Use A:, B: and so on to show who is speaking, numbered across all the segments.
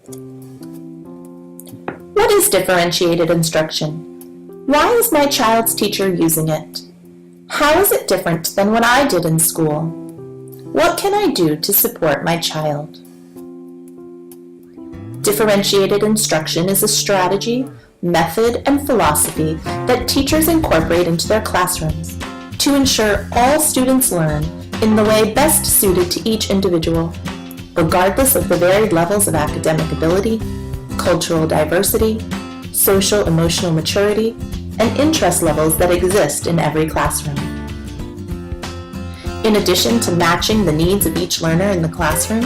A: What is differentiated instruction? Why is my child's teacher using it? How is it different than what I did in school? What can I do to support my child? Differentiated instruction is a strategy, method, and philosophy that teachers incorporate into their classrooms to ensure all students learn in the way best suited to each individual, regardless of the varied levels of academic ability, cultural diversity, social emotional maturity, and interest levels that exist in every classroom. In addition to matching the needs of each learner in the classroom,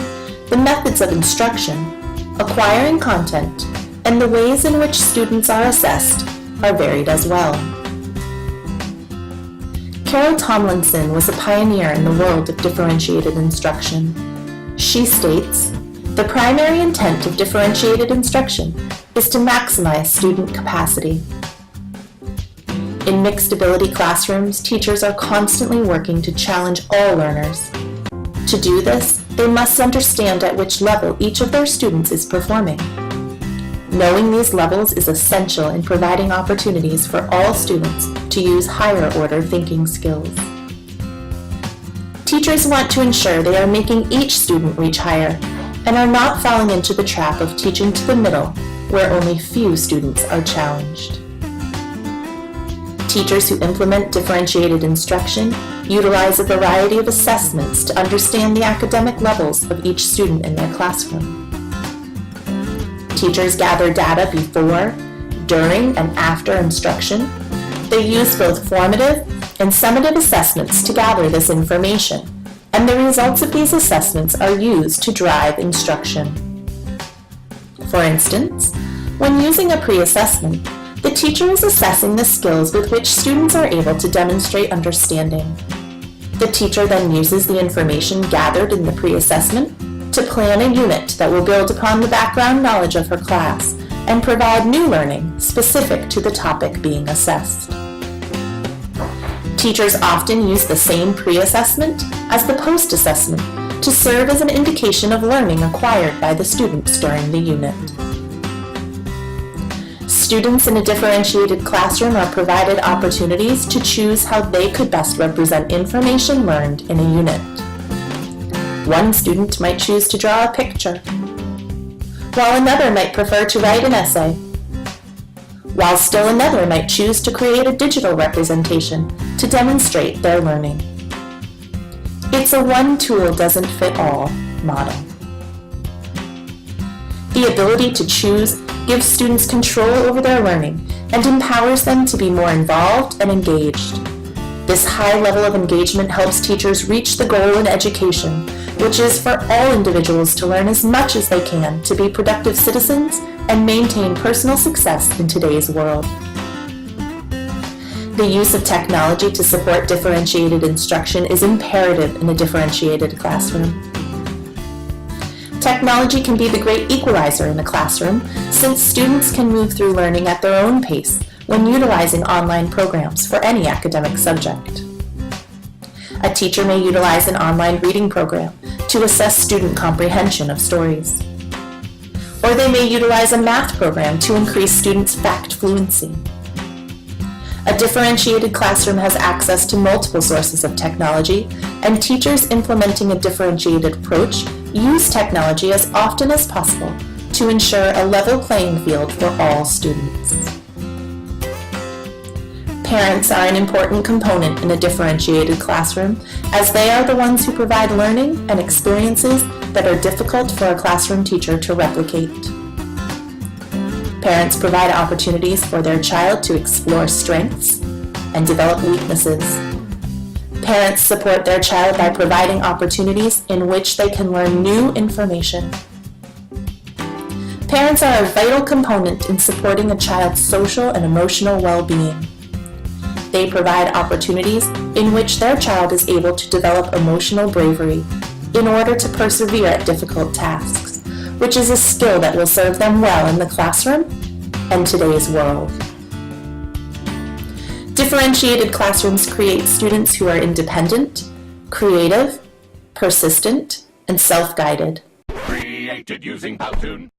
A: the methods of instruction, acquiring content, and the ways in which students are assessed are varied as well. Carol Tomlinson was a pioneer in the world of differentiated instruction. She states, "The primary intent of differentiated instruction is to maximize student capacity." In mixed ability classrooms, teachers are constantly working to challenge all learners. To do this, they must understand at which level each of their students is performing. Knowing these levels is essential in providing opportunities for all students to use higher order thinking skills. Teachers want to ensure they are making each student reach higher and are not falling into the trap of teaching to the middle, where only few students are challenged. Teachers who implement differentiated instruction utilize a variety of assessments to understand the academic levels of each student in their classroom. Teachers gather data before, during, and after instruction. They use both formative and summative assessments to gather this information, and the results of these assessments are used to drive instruction. For instance, when using a pre-assessment, the teacher is assessing the skills with which students are able to demonstrate understanding. The teacher then uses the information gathered in the pre-assessment to plan a unit that will build upon the background knowledge of her class and provide new learning specific to the topic being assessed. Teachers often use the same pre-assessment as the post-assessment to serve as an indication of learning acquired by the students during the unit. Students in a differentiated classroom are provided opportunities to choose how they could best represent information learned in a unit. One student might choose to draw a picture, while another might prefer to write an essay, while still another might choose to create a digital representation to demonstrate their learning. It's a one tool doesn't fit all model. The ability to choose gives students control over their learning and empowers them to be more involved and engaged. This high level of engagement helps teachers reach the goal in education, which is for all individuals to learn as much as they can to be productive citizens and maintain personal success in today's world. The use of technology to support differentiated instruction is imperative in a differentiated classroom. Technology can be the great equalizer in the classroom, since students can move through learning at their own pace when utilizing online programs for any academic subject. A teacher may utilize an online reading program to assess student comprehension of stories. Or they may utilize a math program to increase students' fact fluency. A differentiated classroom has access to multiple sources of technology, and teachers implementing a differentiated approach use technology as often as possible to ensure a level playing field for all students. Parents are an important component in a differentiated classroom, as they are the ones who provide learning and experiences that are difficult for a classroom teacher to replicate. Parents provide opportunities for their child to explore strengths and develop weaknesses. Parents support their child by providing opportunities in which they can learn new information. Parents are a vital component in supporting a child's social and emotional well-being. They provide opportunities in which their child is able to develop emotional bravery in order to persevere at difficult tasks, which is a skill that will serve them well in the classroom and today's world. Differentiated classrooms create students who are independent, creative, persistent, and self-guided.
B: Created using Powtoon.